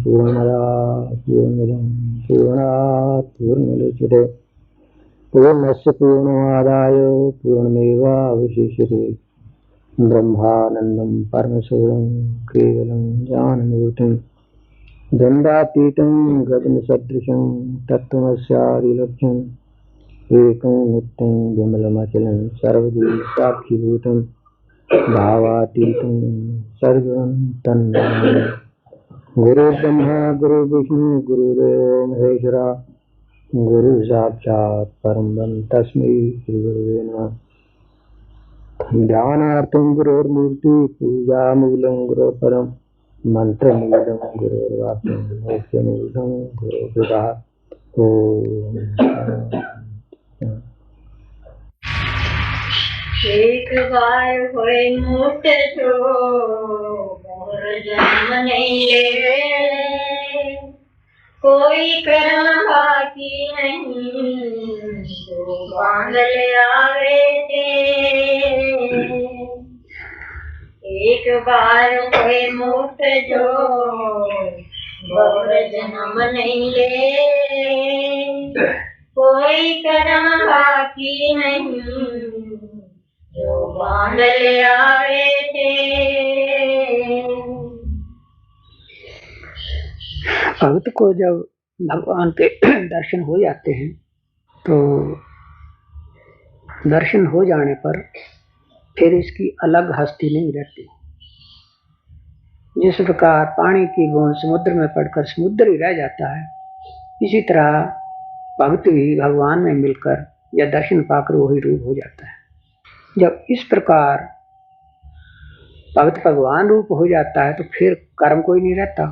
पूर्णमदा पूर्णमिदं पूर्णात् पूर्णमुदच्यते पूर्णस्य पूर्णमादाय पूर्णमेवावशिष्यते ब्रह्मानन्दं परमशिवं केवलं ज्ञानमूर्तिं द्वन्द्वातीतं गगनसदृशं तत्त्वमस्यादिलक्ष्यम् एकं नित्यं विमलमचलं सर्वदेव साक्षिभूतं भावातीतं सर्वं तन्नमामि। गुरुर्ब्रह्मा गुरुर्विष्णु गुरुर्देवो महेश्वरा गुरु साक्षात् परं ब्रह्म तस्मै श्रीगुरुवे नमः। ध्यानार्थं गुरोर्मूर्ति पूजामूलं गुरोपरं मंत्रमूलं गुरोर्वाक्यं मोक्षमूलं गुरोर्कृपा। एक बार होए मुक्त जो मोर जन्म नहीं ले, कोई कर्म बाकी नहीं जो बांध ले आवे थे। एक बार होए मुक्त जो मोर जन्म नहीं ले, कोई कर्म बाकी नहीं जो बांध ले आए थे। भक्त को जब भगवान के दर्शन हो जाते हैं तो दर्शन हो जाने पर फिर इसकी अलग हस्ती नहीं रहती। जिस प्रकार पानी की बूंद समुद्र में पड़कर समुद्र ही रह जाता है, इसी तरह भक्त भी भगवान में मिलकर या दर्शन पाकर वही रूप हो जाता है। जब इस प्रकार भक्त भगवान रूप हो जाता है तो फिर कर्म कोई नहीं रहता।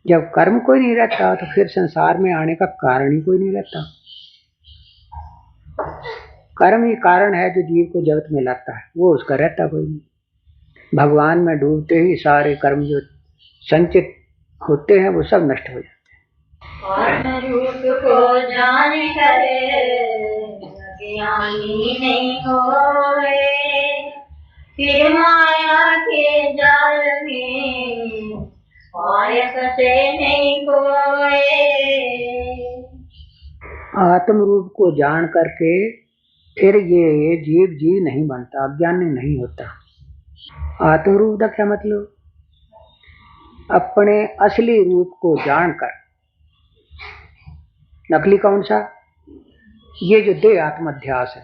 जब कर्म कोई नहीं रहता तो फिर संसार में आने का कारण ही कोई नहीं रहता। कर्म ही कारण है जो जीव को जगत में लाता है, वो उसका रहता कोई नहीं। भगवान में डूबते ही सारे कर्म जो संचित होते हैं वो सब नष्ट हो जाते हैं। रूप को जाने करे ज्ञानी नहीं होए, फिर माया के जाल में पायक से नहीं कोए। आत्म रूप को जान करके फिर ये जीव जीव नहीं बनता, अज्ञानी नहीं होता। आत्म रूप का क्या मतलब? अपने असली रूप को जानकर, नकली कौन सा? ये जो देह आत्माध्यास है,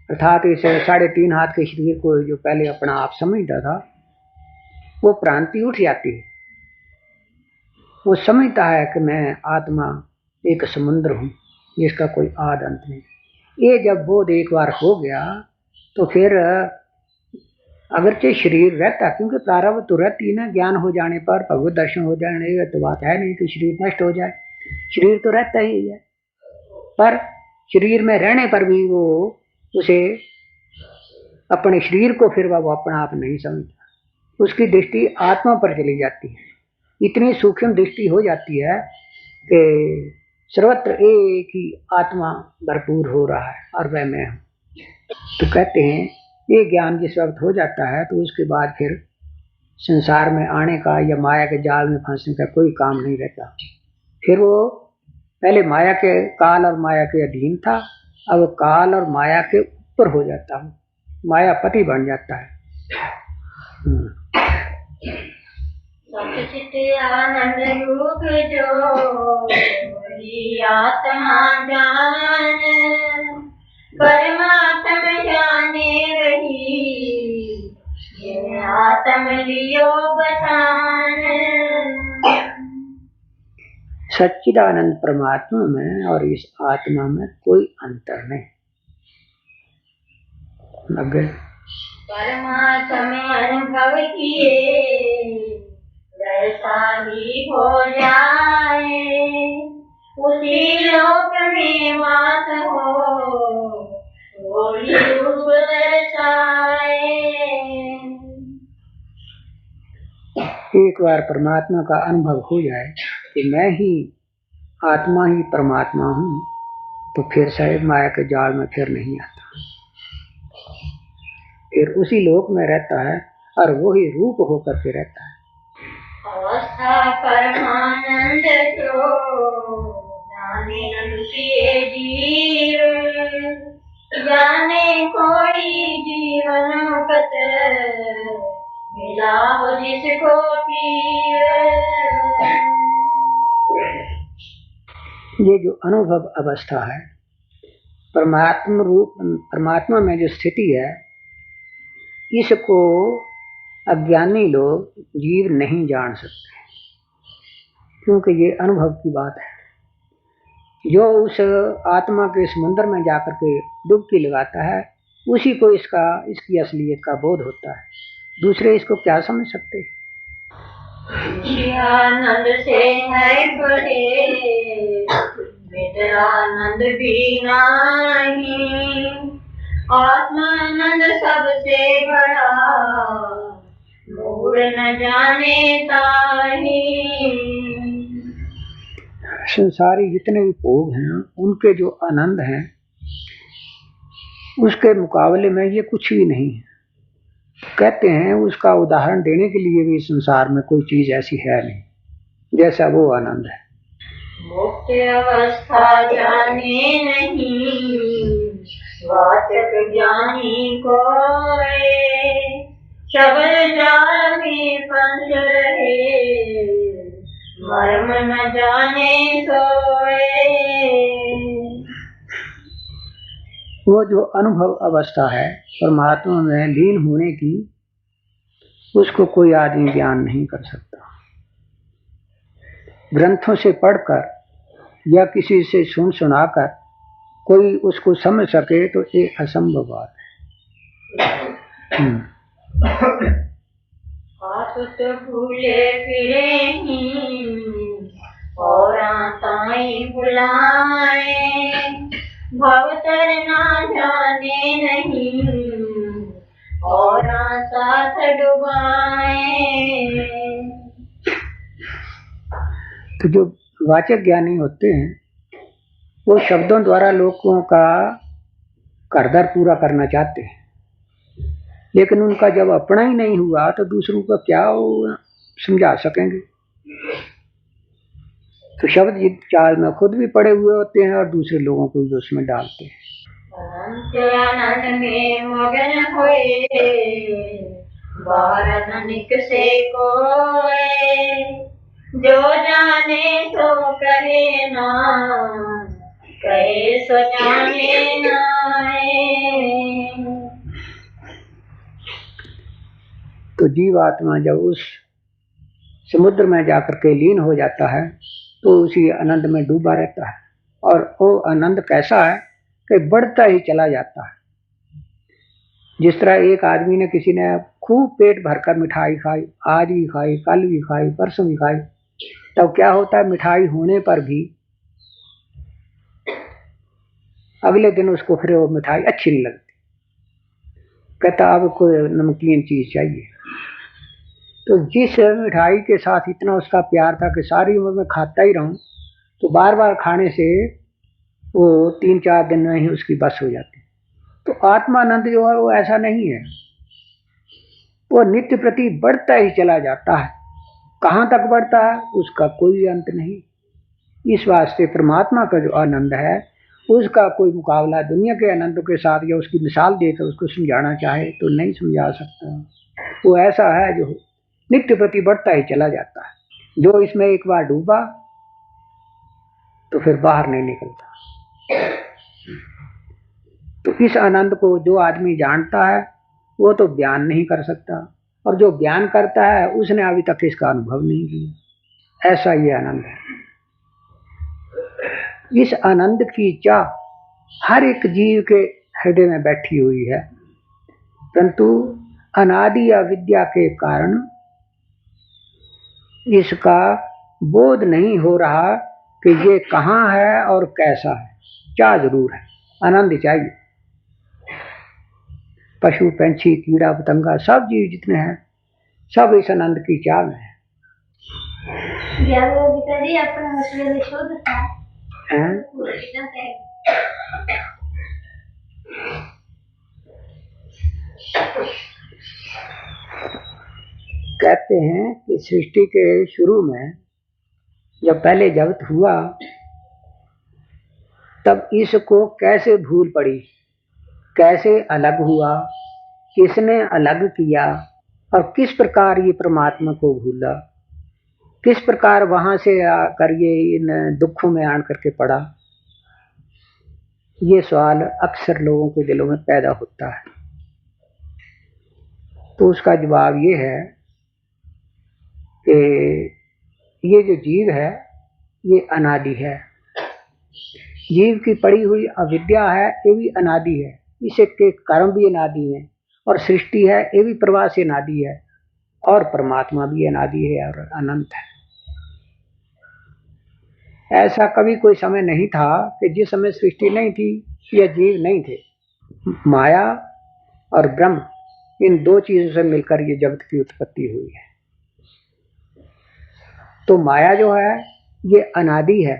अर्थात इसे 3.5 हाथ के शरीर को जो पहले अपना आप समझता था, वो भ्रांति उठ जाती है। वो समझता है कि मैं आत्मा एक समुद्र हूँ जिसका कोई आद अंत नहीं। ये जब बोध एक बार हो गया तो फिर अगरचे शरीर रहता, क्योंकि प्रारब्ध तो रहती ना, ज्ञान हो जाने पर भगवत दर्शन हो जाने तो बात है नहीं कि शरीर नष्ट हो जाए। शरीर तो रहता ही है, पर शरीर में रहने पर भी वो उसे अपने शरीर को फिर वो अपना आप नहीं समझता। उसकी दृष्टि आत्मा पर चली जाती है। इतनी सूक्ष्म दृष्टि हो जाती है कि सर्वत्र एक ही आत्मा भरपूर हो रहा है और वह मैं हूँ। तो कहते हैं ये ज्ञान जिस वक्त हो जाता है तो उसके बाद फिर संसार में आने का या माया के जाल में फंसने का कोई काम नहीं रहता। फिर वो पहले माया के काल और माया के अधीन था, अब काल और माया के ऊपर हो जाता है, मायापति बन जाता है। सच्चित आनंद रूप जो आत्मा जान, परमात्मा जाने रही आत्म लियो बसान। सच्चिदानंद परमात्मा में और इस आत्मा में कोई अंतर नहीं। परमात्मा अनुभव किए वैसा ही हो जाए, उसी लोक में वास हो वही रूप दर्शाए। एक बार परमात्मा का अनुभव हो जाए कि मैं ही आत्मा ही परमात्मा हूँ, तो फिर शायद माया के जाल में फिर नहीं आता। फिर उसी लोक में रहता है और वही रूप होकर के रहता है। और परमानंद जो जाने न प्रिय जीव, जाने कोई जीवन कत मिला हो जिसको पीर। ये जो अनुभव अवस्था है, परमात्मा में जो स्थिति है, इसको अज्ञानी लोग जीव नहीं जान सकते, क्योंकि ये अनुभव की बात है। जो उस आत्मा के समुद्र में जाकर के डुबकी लगाता है, उसी को इसकी असलियत का बोध होता है। दूसरे इसको क्या समझ सकते हैं? आनंद से है बड़े, मित्रानंद भी नहीं, आत्मानंद सबसे बड़ा, मूड न जाने ताही। संसारी जितने भी भोग हैं, उनके जो आनंद हैं, उसके मुकाबले में ये कुछ भी नहीं है। कहते हैं उसका उदाहरण देने के लिए भी संसार में कोई चीज ऐसी है नहीं जैसा वो आनंद है। मुक्त अवस्था जाने नहीं, वाचक ज्ञानी कोय, शब्द जाल में फंस रहे, मर्म न जाने सोए। वो जो अनुभव अवस्था है परमात्मा में लीन होने की, उसको कोई आदमी बयान नहीं कर सकता। ग्रंथों से पढ़कर या किसी से सुनाकर कोई उसको समझ सके तो ये असंभव बात है। आप तो भूले फिरे ही और ताई बुलाए, भवतर ना जाने नहीं और साथ डुबाए। तो जो वाचक ज्ञानी होते हैं वो शब्दों द्वारा लोगों का करदर पूरा करना चाहते हैं, लेकिन उनका जब अपना ही नहीं हुआ तो दूसरों को क्या समझा सकेंगे। तो शब्द चाल में खुद भी पड़े हुए होते हैं और दूसरे लोगों को भी उसमें डालते हैं। आनंद में मगन हुए, बाहर अनिक से कोई, जो जाने तो करे ना, कहे सो जाने ना। तो जीवात्मा जब उस समुद्र में जाकर के लीन हो जाता है तो उसी आनंद में डूबा रहता है, और वो आनंद कैसा है कि बढ़ता ही चला जाता है। जिस तरह एक आदमी ने, किसी ने खूब पेट भरकर मिठाई खाई, आज भी खाई, कल भी खाई, परसों भी खाई, तब क्या होता है, मिठाई होने पर भी अगले दिन उसको फिर वो मिठाई अच्छी नहीं लगती, कहता अब कोई नमकीन चीज चाहिए। तो जिस मिठाई के साथ इतना उसका प्यार था कि सारी उम्र में खाता ही रहूं, तो बार बार खाने से वो 3-4 दिन में ही उसकी बस हो जाती। तो आत्मानंद जो है वो ऐसा नहीं है, वो नित्य प्रति बढ़ता ही चला जाता है। कहाँ तक बढ़ता है उसका कोई अंत नहीं। इस वास्ते परमात्मा का जो आनंद है उसका कोई मुकाबला दुनिया के आनंद के साथ या उसकी मिसाल देकर उसको समझाना चाहे तो नहीं समझा सकता। वो ऐसा है जो नित्य प्रति बढ़ता ही चला जाता है। जो इसमें एक बार डूबा तो फिर बाहर नहीं निकलता। तो इस आनंद को जो आदमी जानता है वो तो बयान नहीं कर सकता, और जो बयान करता है उसने अभी तक इसका अनुभव नहीं किया। ऐसा ये आनंद है। इस आनंद की चाह हर एक जीव के हृदय में बैठी हुई है, परंतु अनादि अविद्या के कारण इसका बोध नहीं हो रहा कि ये कहाँ है और कैसा है। चाह जरूर है, आनंद चाहिए। पशु पंछी कीड़ा पतंगा सब जीव जितने हैं सब इस आनंद की चाह में है। कहते हैं कि सृष्टि के शुरू में जब पहले जगत हुआ तब इसको कैसे भूल पड़ी, कैसे अलग हुआ, किसने अलग किया और किस प्रकार ये परमात्मा को भूला, किस प्रकार वहां से आकर ये इन दुखों में आन करके पड़ा। ये सवाल अक्सर लोगों के दिलों में पैदा होता है। तो उसका जवाब ये है कि ये जो जीव है ये अनादि है। जीव की पड़ी हुई अविद्या है, ये भी अनादि है। इसके कर्म भी अनादि है और सृष्टि है, ये भी प्रवाह से अनादि है और परमात्मा भी अनादि है और अनंत है। ऐसा कभी कोई समय नहीं था कि जिस समय सृष्टि नहीं थी या जीव नहीं थे। माया और ब्रह्म, इन दो चीजों से मिलकर ये जगत की उत्पत्ति हुई है। तो माया जो है ये अनादि है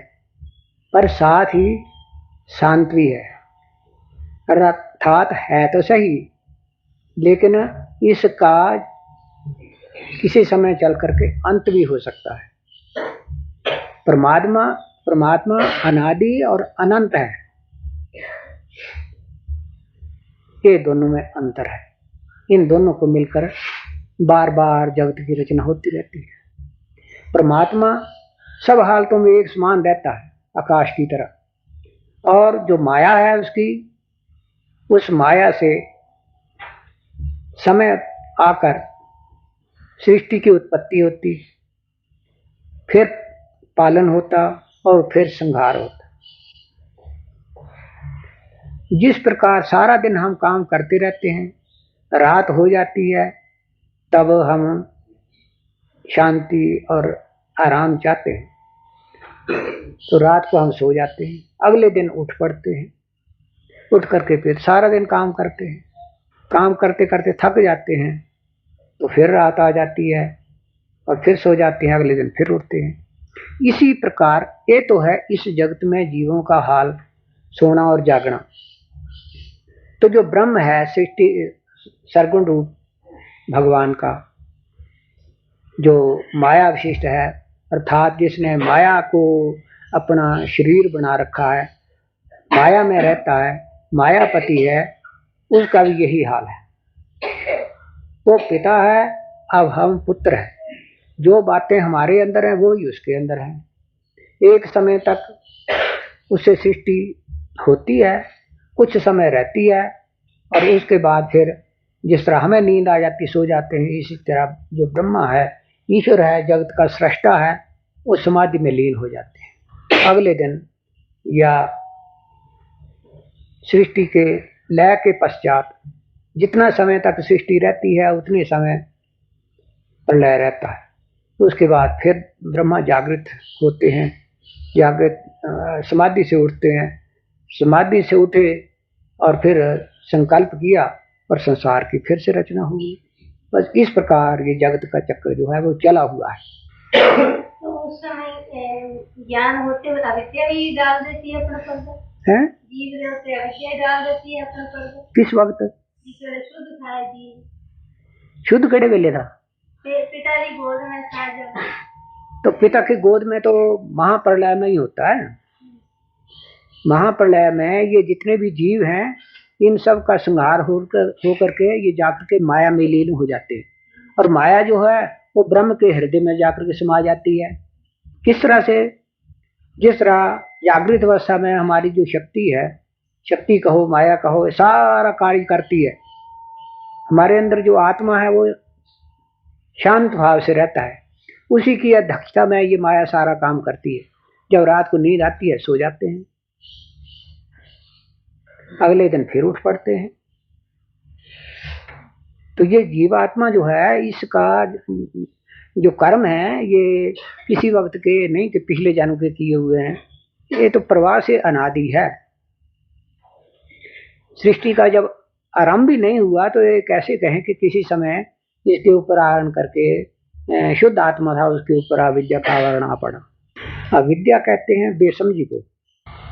पर साथ ही शांत भी है, अर्थात है तो सही लेकिन इसका किसी समय चल करके अंत भी हो सकता है। परमात्मा अनादि और अनंत है, ये दोनों में अंतर है। इन दोनों को मिलकर बार बार जगत की रचना होती रहती है। परमात्मा सब हालतों में एक समान रहता है, आकाश की तरह, और जो माया है उसकी, उस माया से समय आकर सृष्टि की उत्पत्ति होती, फिर पालन होता और फिर संहार होता। जिस प्रकार सारा दिन हम काम करते रहते हैं, रात हो जाती है तब हम शांति और आराम चाहते हैं, तो रात को हम सो जाते हैं, अगले दिन उठ पड़ते हैं, उठ करके फिर सारा दिन काम करते हैं, काम करते करते थक जाते हैं तो फिर रात आ जाती है और फिर सो जाते हैं, अगले दिन फिर उठते हैं। इसी प्रकार ये तो है इस जगत में जीवों का हाल, सोना और जागना। तो जो ब्रह्म है, सृष्टि सरगुण रूप भगवान का, जो माया विशिष्ट है, अर्थात जिसने माया को अपना शरीर बना रखा है, माया में रहता है, मायापति है, उसका भी यही हाल है। वो पिता है, अब हम पुत्र हैं। जो बातें हमारे अंदर हैं वो ही उसके अंदर हैं। एक समय तक उससे सृष्टि होती है, कुछ समय रहती है और उसके बाद फिर जिस तरह हमें नींद आ जाती, सो जाते हैं, इसी तरह जो ब्रह्मा है, ईश्वर है, जगत का सृष्टा है, वो समाधि में लीन हो जाते हैं। अगले दिन या सृष्टि के लय के पश्चात जितना समय तक सृष्टि रहती है उतने समय प्रलय रहता है। तो उसके बाद फिर ब्रह्मा जागृत होते हैं, समाधि से उठते हैं, समाधि से उठे और फिर संकल्प किया और संसार की फिर से रचना हुई। बस इस प्रकार ये जगत का चक्र जो है वो चला हुआ है। तो उस समय ज्ञान होते हुए अविद्या भी डाल देती है अपना पर्दा है, जीव होते अविद्या डाल देती है अपना पर्दा। किस वक्त? शुद्ध था जीव, शुद्ध कड़े वेले था, पिताजी गोद में था जब। तो पिता की गोद में तो महाप्रलय में ही होता है। महाप्रलय में ये जितने भी जीव हैं इन सब का संहार होकर के ये जाकर के माया में लीन हो जाते हैं, और माया जो है वो ब्रह्म के हृदय में जाकर के समा जाती है। किस तरह से? जिस तरह जागृत अवस्था में हमारी जो शक्ति है, शक्ति कहो माया कहो, सारा कार्य करती है। हमारे अंदर जो आत्मा है वो शांत भाव से रहता है, उसी की अध्यक्षता में ये माया सारा काम करती है। जब रात को नींद आती है सो जाते हैं, अगले दिन फिर उठ पड़ते हैं। तो ये जीवात्मा जो है, इसका जो कर्म है ये किसी वक्त के नहीं कि पिछले जन्म के किए हुए हैं, ये तो प्रवाह से अनादि है। सृष्टि का जब आरंभ भी नहीं हुआ तो ये कैसे कहें कि किसी समय इसके ऊपर आवरण करके शुद्ध आत्मा था, उसके ऊपर अविद्या का आवरण आ पड़ा। अविद्या कहते हैं बेसमझी को,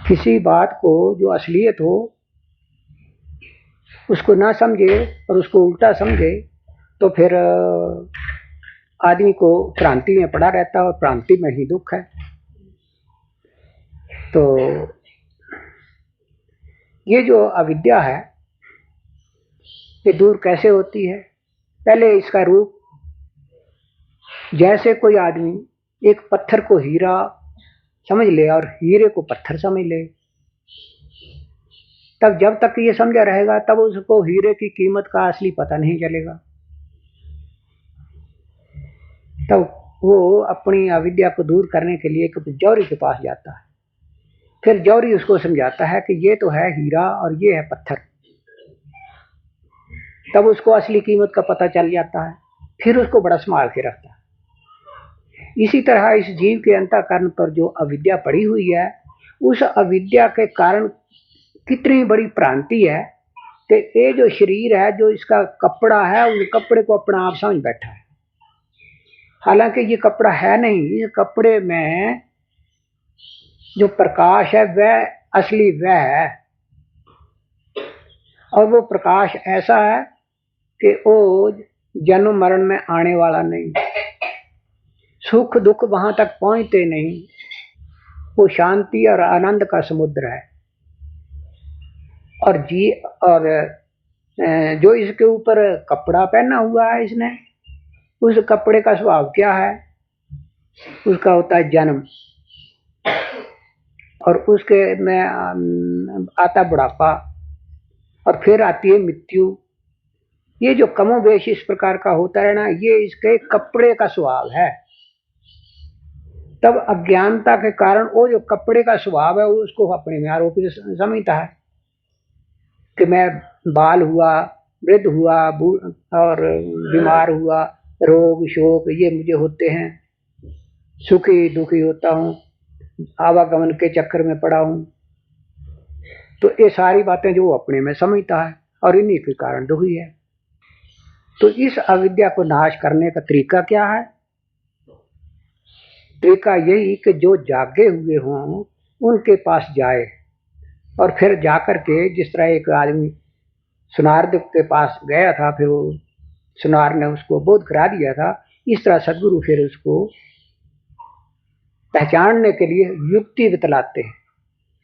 किसी बात को जो असलियत हो उसको ना समझे और उसको उल्टा समझे तो फिर आदमी को भ्रांति में पड़ा रहता है और भ्रांति में ही दुख है। तो ये जो अविद्या है ये दूर कैसे होती है? पहले इसका रूप, जैसे कोई आदमी एक पत्थर को हीरा समझ ले और हीरे को पत्थर समझ ले, तब जब तक ये समझा रहेगा तब उसको हीरे की कीमत का असली पता नहीं चलेगा। तब वो अपनी अविद्या को दूर करने के लिए एक जौहरी के पास जाता है। फिर जौहरी उसको समझाता है कि ये तो है हीरा और ये है पत्थर। तब उसको असली कीमत का पता चल जाता है। फिर उसको बड़ा संभाल के रखता है। इसी तरह इस जीव के अंतःकरण पर जो अविद्या पड़ी हुई है, उस अविद्या के कारण कितनी बड़ी भ्रांति है कि ये जो शरीर है, जो इसका कपड़ा है, उस कपड़े को अपना आप समझ बैठा है। हालांकि ये कपड़ा है नहीं। इस कपड़े में जो प्रकाश है वह असली वह है, और वो प्रकाश ऐसा है कि वो जन्म मरण में आने वाला नहीं, सुख दुख वहां तक पहुंचते नहीं। वो शांति और आनंद का समुद्र है। और जो इसके ऊपर कपड़ा पहना हुआ है इसने, उस कपड़े का स्वभाव क्या है? उसका होता है जन्म, और उसके में आता बुढ़ापा, और फिर आती है मृत्यु। ये जो कमोबेश इस प्रकार का होता है ना, ये इसके कपड़े का स्वभाव है। तब अज्ञानता के कारण वो जो कपड़े का स्वभाव है उसको अपने में आरोपित समझता है कि मैं बाल हुआ, वृद्ध हुआ और बीमार हुआ, रोग शोक ये मुझे होते हैं, सुखी दुखी होता हूँ, आवागमन के चक्कर में पड़ा हूँ। तो ये सारी बातें जो अपने में समझता है और इन्हीं के कारण दुखी है। तो इस अविद्या को नाश करने का तरीका क्या है? तरीका यही कि जो जागे हुए हों उनके पास जाए, और फिर जाकर के, जिस तरह एक आदमी सुनार के पास गया था, फिर वो सुनार ने उसको बोध करा दिया था, इस तरह सदगुरु फिर उसको पहचानने के लिए युक्ति बतलाते हैं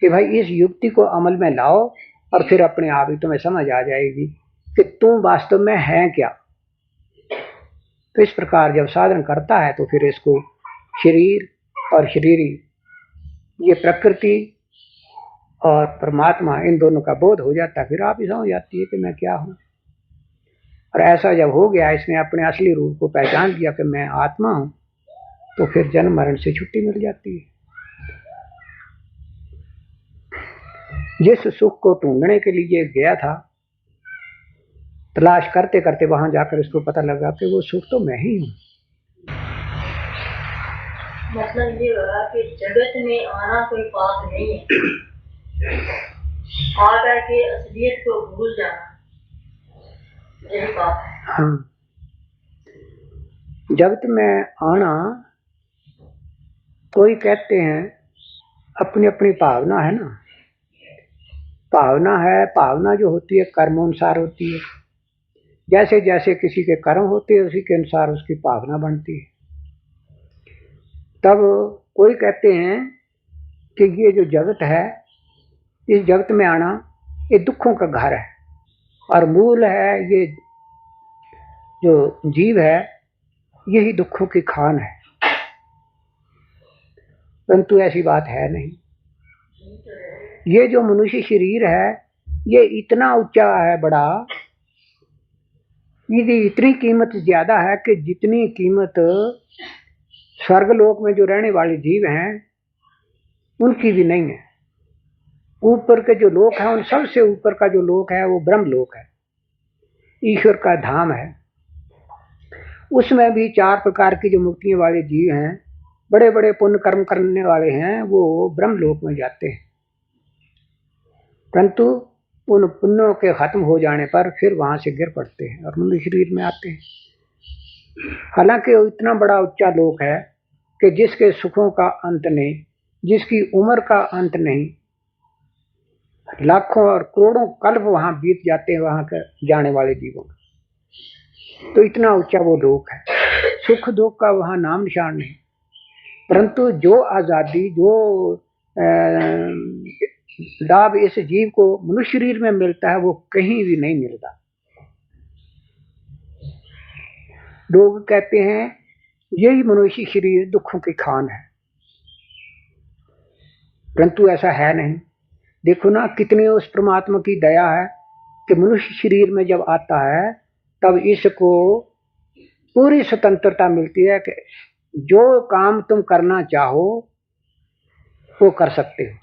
कि भाई इस युक्ति को अमल में लाओ, और फिर अपने आप ही तुम्हें समझ आ जाएगी कि तुम वास्तव में है क्या। तो इस प्रकार जब साधन करता है तो फिर इसको शरीर और शरीरी, ये प्रकृति और परमात्मा, इन दोनों का बोध हो जाता है। फिर आप ही समझ जाती है कि मैं क्या हूँ। और ऐसा जब हो गया, इसने अपने असली रूप को पहचान लिया कि मैं आत्मा हूँ, तो फिर जन्म मरण से छुट्टी मिल जाती है। जिस सुख को ढूंढने के लिए गया था, तलाश करते करते वहां जाकर इसको पता लगा कि वो सुख तो मैं ही हूँ। मतलब ये होगा कि जगत में आना कोई पाप नहीं है, आकर के असलियत को भूल जाना यही पाप है। हाँ, जगत में आना, कोई कहते हैं अपनी अपनी भावना है ना, भावना है। भावना जो होती है कर्म अनुसार होती है। जैसे जैसे किसी के कर्म होते हैं उसी के अनुसार उसकी भावना बनती है। तब कोई कहते हैं कि ये जो जगत है, इस जगत में आना ये दुखों का घर है, और मूल है ये जो जीव है, यही दुखों की खान है। परंतु ऐसी बात है नहीं। ये जो मनुष्य शरीर है ये इतना ऊंचा है, बड़ा, ये इतनी कीमत ज्यादा है कि जितनी कीमत स्वर्गलोक में जो रहने वाले जीव हैं उनकी भी नहीं है। ऊपर के जो लोक है, उन सबसे ऊपर का जो लोक है वो ब्रह्मलोक है, ईश्वर का धाम है। उसमें भी 4 प्रकार की जो मुक्तियों वाले जीव हैं, बड़े बड़े पुण्य कर्म करने वाले हैं, वो ब्रह्मलोक में जाते हैं। परंतु उन पुण्यों के खत्म हो जाने पर फिर वहां से गिर पड़ते हैं और मनुष्य शरीर में आते हैं। हालांकि वो इतना बड़ा ऊंचा लोक है कि जिसके सुखों का अंत नहीं, जिसकी उम्र का अंत नहीं, लाखों और करोड़ों कल्प वहां बीत जाते हैं वहां के जाने वाले जीवों। तो इतना ऊंचा वो लोक है। सुख दुख का वहाँ नाम निशान नहीं। परंतु जो आजादी, जो लाभ इस जीव को मनुष्य शरीर में मिलता है वो कहीं भी नहीं मिलता। लोग कहते हैं यही मनुष्य शरीर दुखों की खान है, परंतु ऐसा है नहीं। देखो ना कितनी उस परमात्मा की दया है कि मनुष्य शरीर में जब आता है तब इसको पूरी स्वतंत्रता मिलती है कि जो काम तुम करना चाहो वो कर सकते हो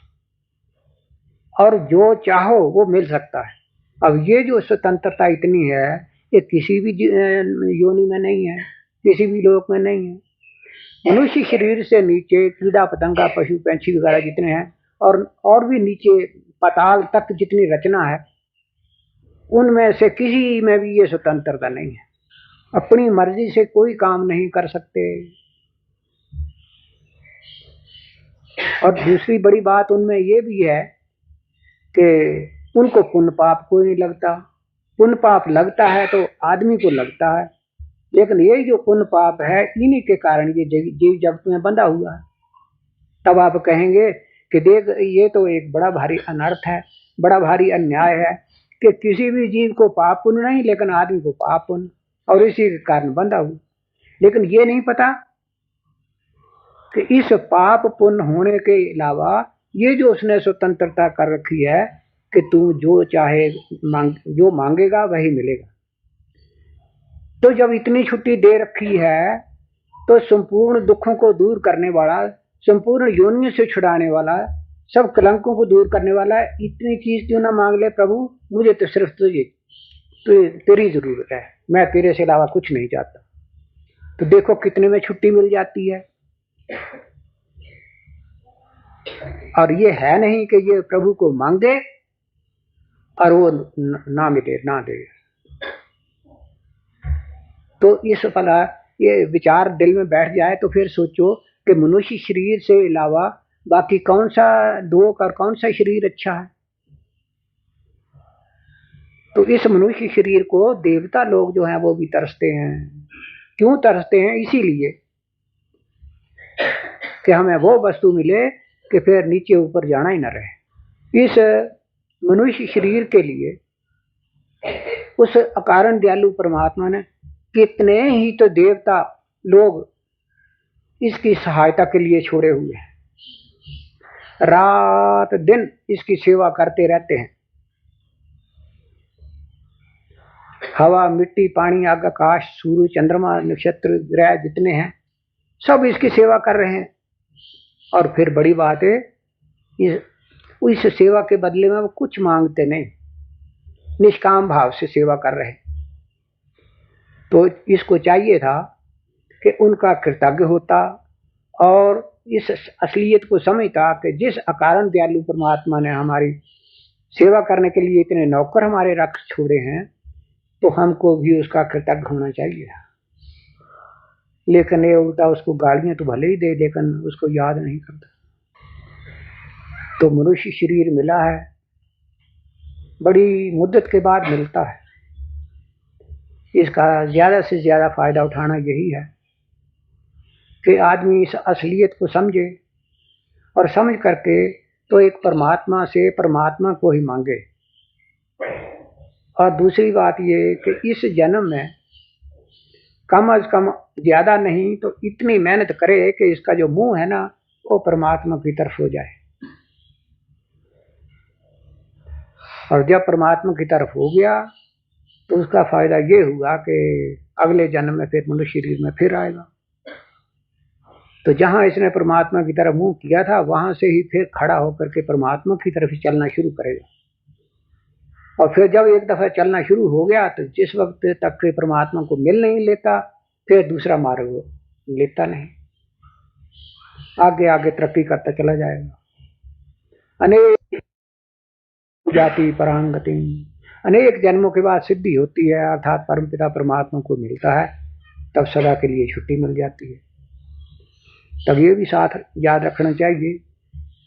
और जो चाहो वो मिल सकता है। अब ये जो स्वतंत्रता इतनी है ये किसी भी योनि में नहीं है, किसी भी लोक में नहीं है। मनुष्य शरीर से नीचे कीड़ा पतंगा पशु पंछी वगैरह जितने हैं और भी नीचे पाताल तक जितनी रचना है उनमें से किसी में भी ये स्वतंत्रता नहीं है। अपनी मर्जी से कोई काम नहीं कर सकते। और दूसरी बड़ी बात उनमें ये भी है कि उनको पुण्य पाप कोई नहीं लगता। पुण्य पाप लगता है तो आदमी को लगता है, लेकिन ये जो पुण्य पाप है इन्हीं के कारण ये जीव जगत में बंधा हुआ है। तब आप कहेंगे कि देख ये तो एक बड़ा भारी अनर्थ है, बड़ा भारी अन्याय है कि किसी भी जीव को पाप पुण्य नहीं लेकिन आदमी को पाप पुण्य, और इसी के कारण बंधा हुआ। लेकिन ये नहीं पता कि इस पाप पुण्य होने के अलावा ये जो उसने स्वतंत्रता कर रखी है कि तू जो चाहे जो मांगेगा वही मिलेगा। तो जब इतनी छुट्टी दे रखी है तो संपूर्ण दुखों को दूर करने वाला, संपूर्ण योनियों से छुड़ाने वाला, सब कलंकों को दूर करने वाला इतनी चीज क्यों ना मांग ले प्रभु, मुझे तो सिर्फ तेरी जरूरत है, मैं तेरे से अलावा कुछ नहीं चाहता। तो देखो कितने में छुट्टी मिल जाती है। और ये है नहीं कि ये प्रभु को मांगे और वो ना मिले ना दे। तो इस फला ये विचार दिल में बैठ जाए तो फिर सोचो कि मनुष्य शरीर से अलावा बाकी कौन सा दुख और कौन सा शरीर अच्छा है। तो इस मनुष्य शरीर को देवता लोग जो हैं वो भी तरसते हैं। क्यों तरसते हैं? इसीलिए कि हमें वो वस्तु मिले कि फिर नीचे ऊपर जाना ही न रहे। इस मनुष्य शरीर के लिए उस अकारण दयालु परमात्मा ने कितने ही तो देवता लोग इसकी सहायता के लिए छोड़े हुए हैं, रात दिन इसकी सेवा करते रहते हैं। हवा मिट्टी पानी आग आकाश सूर्य चंद्रमा नक्षत्र ग्रह जितने हैं सब इसकी सेवा कर रहे हैं। और फिर बड़ी बात है इस सेवा के बदले में वो कुछ मांगते नहीं, निष्काम भाव से सेवा कर रहे हैं। तो इसको चाहिए था कि उनका कृतज्ञ होता और इस असलियत को समझता कि जिस अकारण दयालु परमात्मा ने हमारी सेवा करने के लिए इतने नौकर हमारे रख छोड़े हैं तो हमको भी उसका कृतज्ञ होना चाहिए। लेकिन ये उल्टा उसको गालियां तो भले ही दे लेकिन उसको याद नहीं करता। तो मनुष्य शरीर मिला है, बड़ी मुद्दत के बाद मिलता है। इसका ज्यादा से ज्यादा फायदा उठाना यही है कि आदमी इस असलियत को समझे और समझ करके तो एक परमात्मा से परमात्मा को ही मांगे। और दूसरी बात ये कि इस जन्म में कम अज कम ज्यादा नहीं तो इतनी मेहनत करे कि इसका जो मुंह है ना वो परमात्मा की तरफ हो जाए। और जब परमात्मा की तरफ हो गया तो उसका फायदा ये हुआ कि अगले जन्म में फिर मनुष्य शरीर में फिर आएगा। तो जहां इसने परमात्मा की तरफ मुंह किया था वहां से ही फिर खड़ा होकर के परमात्मा की तरफ ही चलना शुरू करेगा। और फिर जब एक दफा चलना शुरू हो गया तो जिस वक्त तक के परमात्मा को मिल नहीं लेता फिर दूसरा मार्ग लेता नहीं, आगे आगे तरक्की करता चला जाएगा। अनेक जाति परांगति, अनेक जन्मों के बाद सिद्धि होती है अर्थात परमपिता परमात्मा को मिलता है, तब सदा के लिए छुट्टी मिल जाती है। तब ये भी साथ याद रखना चाहिए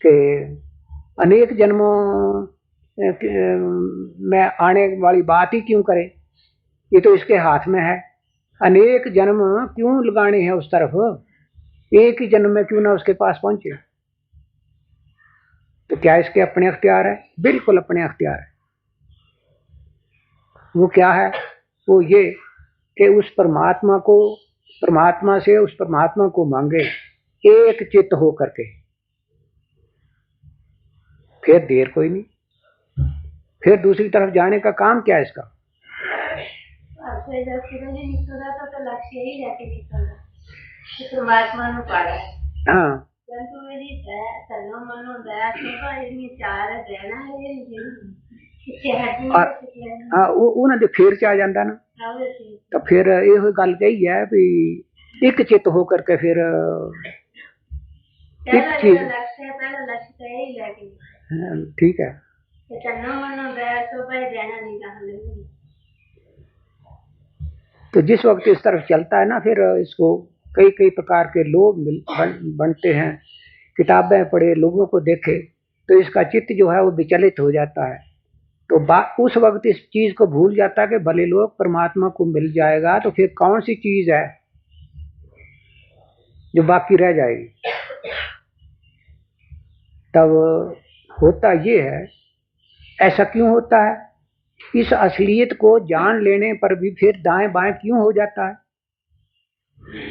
कि अनेक जन्मों में आने वाली बात ही क्यों करें, ये तो इसके हाथ में है। अनेक जन्म क्यों लगाने हैं उस तरफ, एक ही जन्म में क्यों ना उसके पास पहुंचे। तो क्या इसके अपने अख्तियार है? बिल्कुल अपने अख्तियार है। वो क्या है? वो ये कि उस परमात्मा को, परमात्मा से उस परमात्मा को मांगे एक चित्त हो करके, फिर देर कोई नहीं। फिर दूसरी तरफ जाने का काम क्या है इसका? तो लक्ष्य ही जाके निकलना परमात्मा नु पाड़ा। हाँ परंतु मेरी तनो मनो दया सेवा इतनी चार देना है किसे हटनी। हाँ उन्हें तो फिर क्या जाता ना, तो फिर ये गल कही है भी एक चित्त होकर के फिर एक चीज लक्ष्य पहला लक्ष्य तो यही लेके ठीक है। तनो मनो दया सेवा देना नहीं कहा। तो जिस वक्त इस तरफ चलता है ना, फिर इसको कई कई प्रकार के लोग बनते हैं, किताबें पढ़े, लोगों को देखे, तो इसका चित्त जो है वो विचलित हो जाता है। तो उस वक्त इस चीज को भूल जाता है कि भले लोग परमात्मा को मिल जाएगा, तो फिर कौन सी चीज है जो बाकी रह जाएगी। तब होता ये है, ऐसा क्यों होता है? इस असलियत को जान लेने पर भी फिर दाएं बाएं क्यों हो जाता है?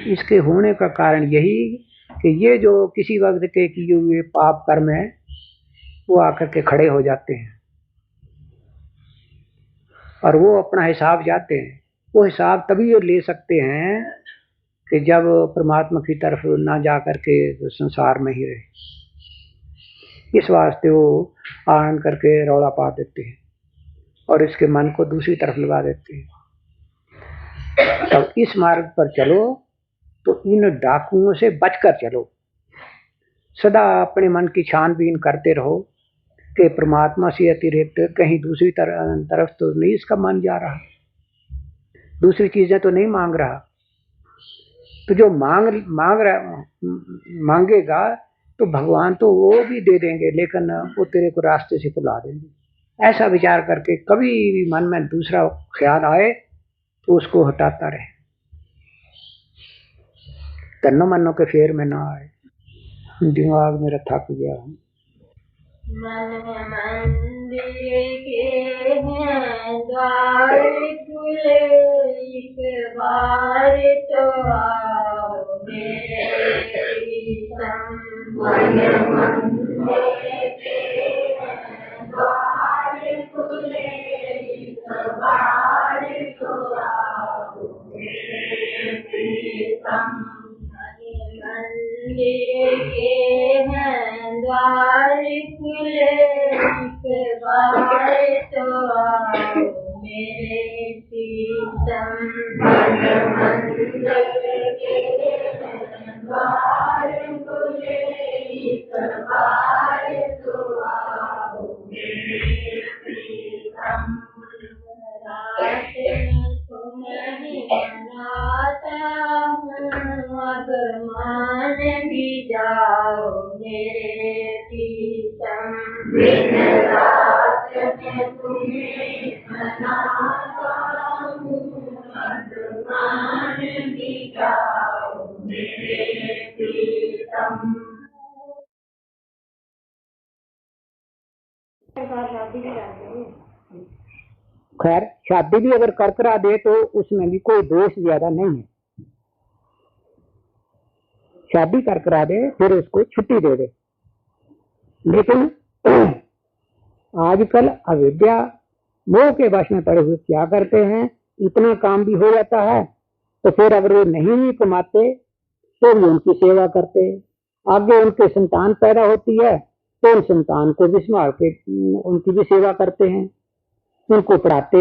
इसके होने का कारण यही कि ये जो किसी वक्त के किए हुए पाप कर्म है वो आकर के खड़े हो जाते हैं और वो अपना हिसाब जाते हैं। वो हिसाब तभी ले सकते हैं कि जब परमात्मा की तरफ ना जा करके संसार में ही रहे। इस वास्ते वो आनंद करके रौला पा देते हैं और इसके मन को दूसरी तरफ लगा देते हैं। तब इस मार्ग पर चलो तो इन डाकुओं से बचकर चलो। सदा अपने मन की छानबीन करते रहो कि परमात्मा से अतिरिक्त कहीं दूसरी तरफ तो नहीं इसका मन जा रहा, दूसरी चीजें तो नहीं मांग रहा। तो जो मांगेगा तो भगवान तो वो भी दे देंगे, लेकिन वो तेरे को रास्ते से भुला देंगे। ऐसा विचार करके कभी भी मन में दूसरा ख्याल आए तो उसको हटाता रहे, तन्नो मनो के फेर में ना आए। दिमाग मेरा थक गया। मन मंदिर के हैं द्वार खुले, एक बार तो आओ मेरे प्रीतम। मन मंदिर के हैं द्वार खुले, एक बार तो आओ मेरे प्रीतम। मंदिर के हैं द्वार खुले, एक बार तो आओ मेरे प्रीतम। मंदिर के हैं द्वार खुले, एक बार तो आओ मेरे प्रीतम। रात में तुम्हें मनाता हूँ, अब मान भी जाओ मेरे प्रीतम। दिन रात में तुम्हें मनाता हूँ, अब मान भी जाओ मेरे प्रीतम। खैर शादी भी अगर कर करा दे तो उसमें भी कोई दोष ज्यादा नहीं है। शादी कर करा दे फिर उसको छुट्टी दे दे। लेकिन आजकल अविद्या मोह के वश में पड़े हुए क्या करते हैं, इतना काम भी हो जाता है तो फिर अगर वो नहीं भी कमाते तो भी उनकी सेवा करते। आगे उनके संतान पैदा होती है तो उन संतान को भी संभाल के उनकी भी सेवा करते हैं, उनको पढ़ाते,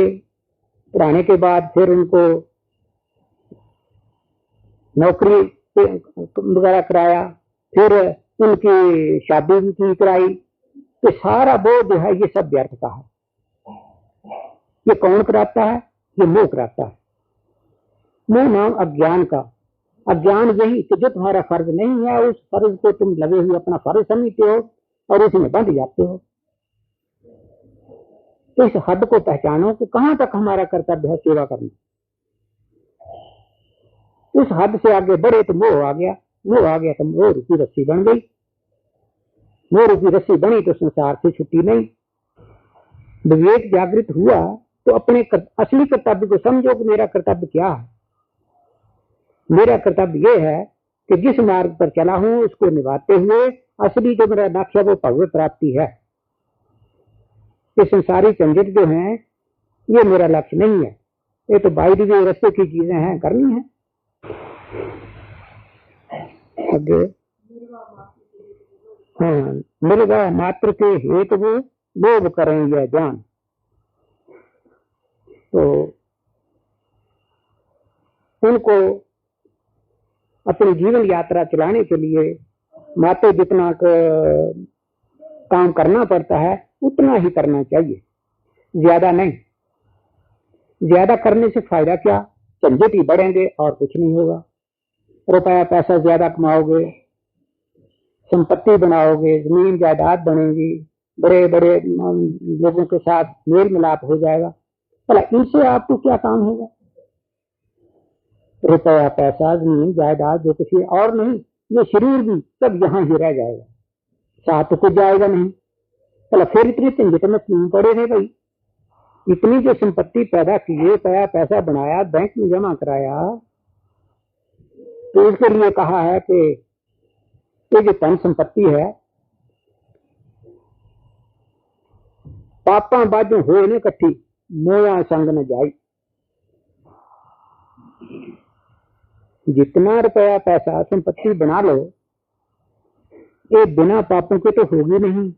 पढ़ाने के बाद फिर उनको नौकरी वगैरह कराया, फिर उनकी शादी भी कराई। तो सारा बोझ जो है ये सब व्यर्थ का है। ये कौन कराता है? ये मोह कराता है। मोह नाम अज्ञान का। अज्ञान यही कि जो तुम्हारा फर्ज नहीं है उस फर्ज को तुम लगे हुए अपना फर्ज समझते हो और उसमें बंध जाते हो। तो इस हद को पहचानो कि कहां तक हमारा कर्तव्य है सेवा करना। उस हद से आगे बढ़े तो मोह आ गया, मोह आ गया तो मोह रूपी रस्सी बन गई, मोह रूपी रस्सी बनी तो संसार से छुट्टी नहीं। विवेक जागृत हुआ तो अपने असली कर्तव्य को समझो कि मेरा कर्तव्य क्या है। मेरा कर्तव्य यह है कि जिस मार्ग पर चला हूं उसको निभाते हुए असली जो मेरा लक्ष्य वो भव्य प्राप्ति है। ये संसारी झंझट जो है ये मेरा लक्ष्य नहीं है, ये तो बाहरी जो रस्ते की चीजें हैं करनी है। आगे हाँ, मिलेगा मात्र के हेतु वो लोभ करें यह जान। तो उनको अपनी जीवन यात्रा चलाने के लिए मात्र जितना काम करना पड़ता है उतना ही करना चाहिए, ज्यादा नहीं। ज्यादा करने से फायदा क्या, झंझट ही बढ़ेंगे और कुछ नहीं होगा। रुपया पैसा ज्यादा कमाओगे, संपत्ति बनाओगे, जमीन जायदाद बनेगी, बड़े बड़े लोगों के साथ मेल मिलाप हो जाएगा, भला इनसे आपको क्या काम होगा। रुपया पैसा जमीन जायदाद जो कुछ और नहीं, ये शरीर भी सब यहाँ ही रह जाएगा, साथ तो कुछ जाएगा नहीं। भला फिर इतनी झंझट में क्यों पड़े थे भाई। इतनी जो संपत्ति पैदा किए, पैसा बनाया, बैंक में जमा कराया, तो इसके लिए कहा है कि ये जो धन संपत्ति है पापा बाजू हो न कट्ठी मोया संग न जाई। जितना रुपया पैसा संपत्ति बना लो ये बिना पापों के तो होगी नहीं,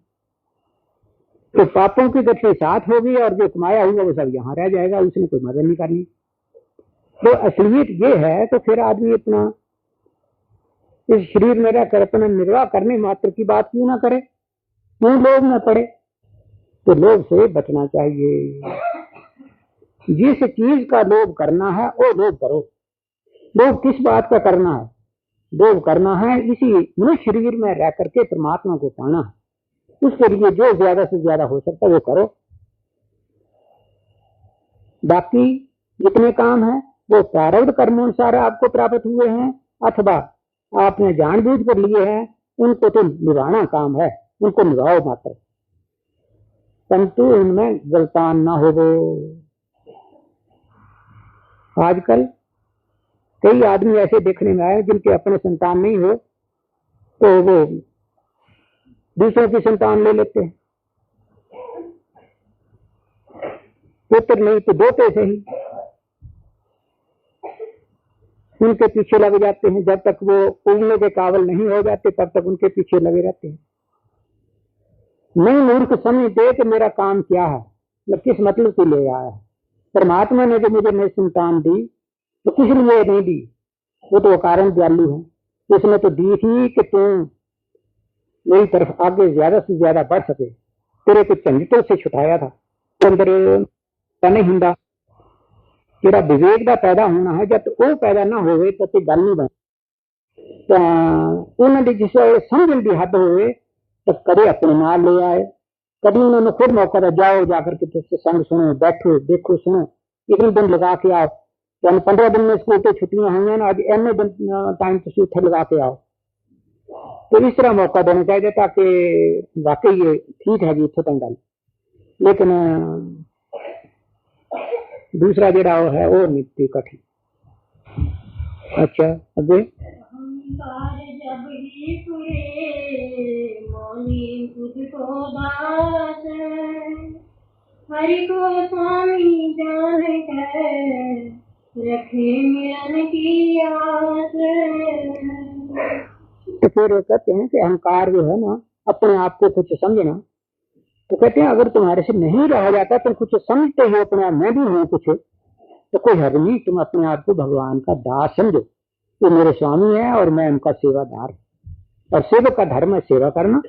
तो पापों की गति साथ होगी और जो कमाया हुआ वो सब यहाँ रह जाएगा, उसने कोई मदद नहीं करनी। तो असलियत ये है तो फिर आदमी अपना इस शरीर में रहकर अपना निर्वाह करने मात्र की बात क्यों ना करे, क्यों लोभ न पड़े। तो लोभ से बचना चाहिए। जिस चीज का लोभ करना है वो लोभ करो। लोभ किस बात का करना है, लोभ करना है इसी मनुष्य शरीर में रह करके परमात्मा को पाना है। उसके लिए जो ज्यादा से ज्यादा हो सकता है वो करो। बाकी जितने काम है वो प्रारब्ध कर्म अनुसार आपको प्राप्त हुए हैं अथवा आपने जानबूझ कर लिए हैं, उनको तो निभाना काम है, उनको निभाओ मात्र, परंतु उनमें गलतान ना हो। आजकल कई आदमी ऐसे देखने में आए जिनके अपने संतान नहीं हो तो वो दूसरों की संतान ले लेते हैं, पुत्र नहीं तो दोते से ही उनके पीछे लगे जाते हैं। जब तक वो उड़ने के काबिल नहीं हो जाते तब तक उनके पीछे लगे रहते हैं। नहीं मूर्ख समझते कि मेरा काम क्या है, मैं किस मतलब से ले आया है। परमात्मा ने जो मुझे नई संतान दी तो किस लिए नहीं दी, वो तो कारण दयालु है। उसने तो दी थी कि तू मेरी तरफ आगे ज्यादा से ज्यादा बढ़ सके, तेरे को झंझटों से छुटाया था। अंदर नहीं हुंदा तेरा विवेक का पैदा होना है, जब वो पैदा ना हो तो गल नहीं बन। तो उन्होंने जिस समझ की हद हो तो कदे अपने नाल ले आए, कभी उन्होंने खुद मौका दिया जाओ जाकर के संग सुनो, बैठो देखो सुनो, इतने दिन लगा के आओ। 15 दिन में स्कूल तो छुट्टियां हुई हैं, आज इन्ने दिन टाइम तुम उठे लगा के आओ। तो इस तरह मौका देना चाहिए ताकि वाकई ये ठीक है जी इतों तक गल। लेकिन दूसरा जरा है वो नित्य कठिन। अच्छा अगे जब ही पूरे मौनी तुझको दास, हरि को स्वामी जान कर रखे मिलन की आस। तो फिर कहते हैं कि अहंकार जो है ना, अपने आप को कुछ समझना, तो कहते हैं अगर तुम्हारे से नहीं रहा जाता तुम कुछ समझते हो अपने आप, मैं भी हूँ कुछ, तो कोई हर्ज नहीं, तुम अपने आप को भगवान का दास समझो, वो मेरे स्वामी है और मैं उनका सेवादार, और सेवक का धर्म है सेवा करना।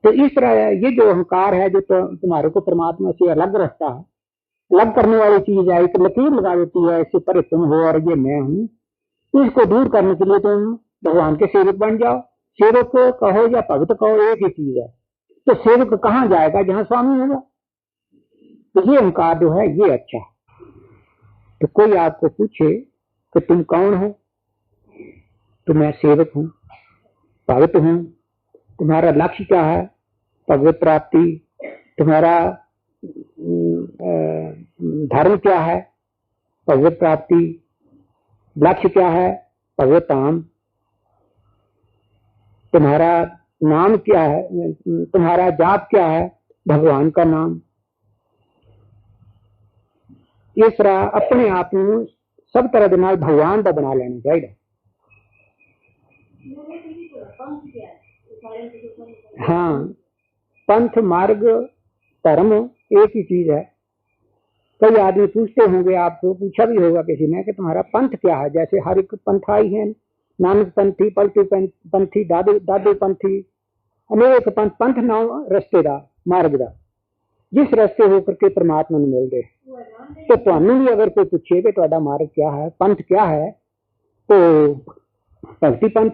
तो इस तरह ये जो अहंकार है जो तुम्हारे को परमात्मा से अलग रखता है, अलग करने वाली चीज है, एक लकीर लगा देती है इससे परे तुम हो और ये मैं हूँ, इसको दूर करने के लिए तुम भगवान के सेवक बन जाओ। सेवक कहो या भक्त कहो एक ही चीज है। तो सेवक कहाँ जाएगा, जहाँ स्वामी होगा। तो ये अहंकार जो है ये अच्छा है। तो कोई आपको पूछे कि तुम कौन हो, तो मैं सेवक हूँ, भगत हूँ। तुम्हारा लक्ष्य क्या है? भगवत प्राप्ति। तुम्हारा धर्म क्या है? भगवत प्राप्ति। लक्ष्य क्या है? भगवत धाम। तुम्हारा नाम क्या है? तुम्हारा जाप क्या है? भगवान का नाम। इस तरह अपने आप में सब तरह के नाल भगवान का बना लेना चाहिए। हाँ, पंथ मार्ग धर्म एक ही चीज है। कई आदमी पूछते होंगे, आपको पूछा भी होगा किसी ने कि तुम्हारा पंथ क्या है। जैसे हर एक पंथ आई है, नानक पंथी, पलटू पंथी, दादू पंथी, अनेक पंथ। पंथ नाम रस्ते का, मार्ग का, जिस रस्ते होकर के परमात्मा ने मिलते। तो तुहानू भी अगर कोई पूछे कि तुहाडा मार्ग क्या है, पंथ क्या है, तो भक्ति पंथ,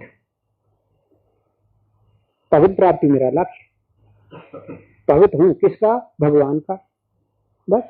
भगवत प्राप्ति मेरा लक्ष्य। भगत हूँ किसका? भगवान का, बस।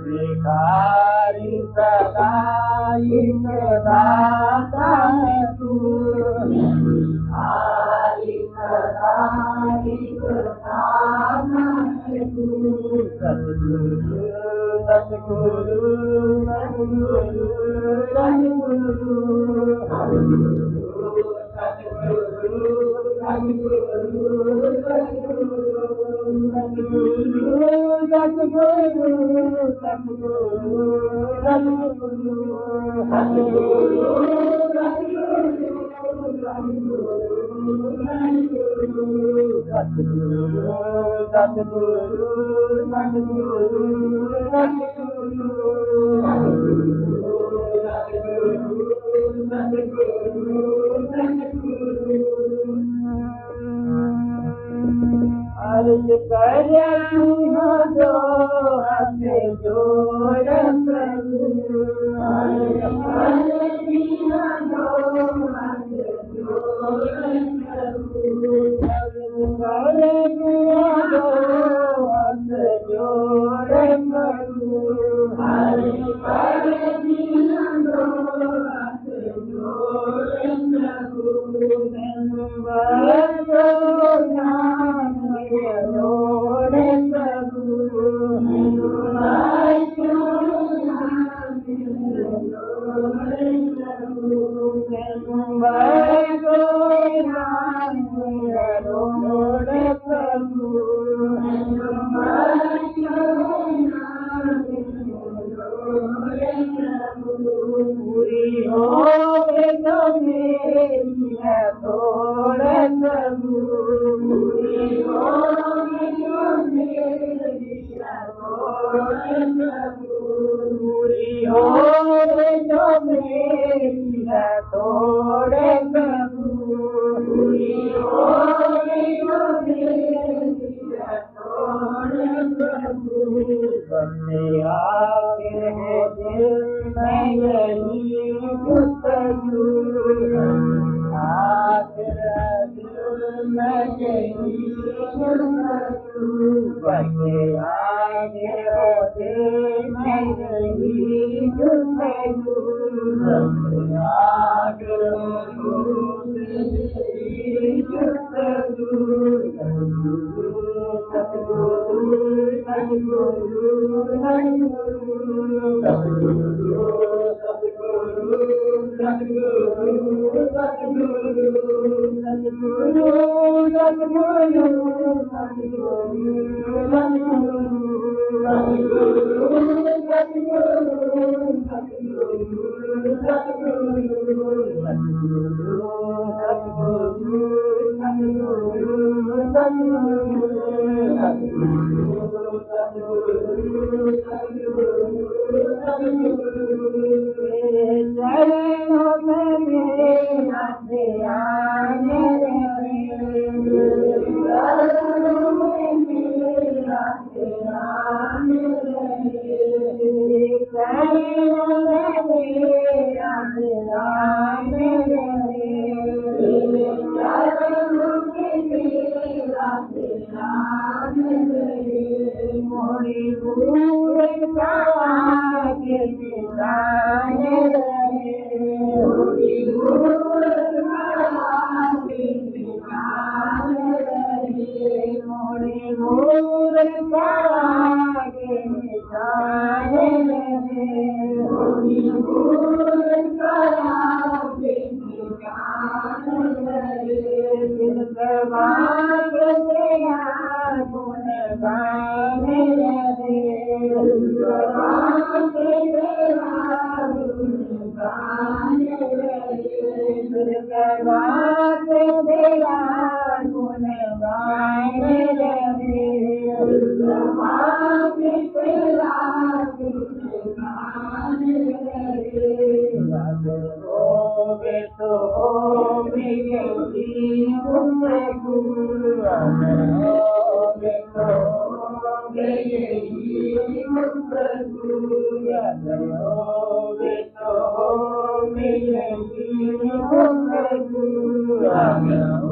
भिखारी सदाई दाता तू भिखारी सदाई दाता तू सतगुरु सतगुरु सतगुरु अर्ज कर जो हमें जोड़ प्रभु अर्ज कर जो हमें जोड़ प्रभु अर्ज कर जो हमें जोड़ प्रभु अर्ज कर जो हमें जोड़ पूरी हो तो मेरी है थोड़ा प्रभु पूरी हो तो मेरी है थोड़ा प्रभु पूरी हो तो मेरी है थोड़ा प्रभु पूरी हो तो मेरी है थोड़ा प्रभु बंदे आगे दिल में यही गुफ्तगू आखिर दिल में यही गुफ्तगू बंदे आगे दिल में यही गुफ्तगू बंदे आगे Amen.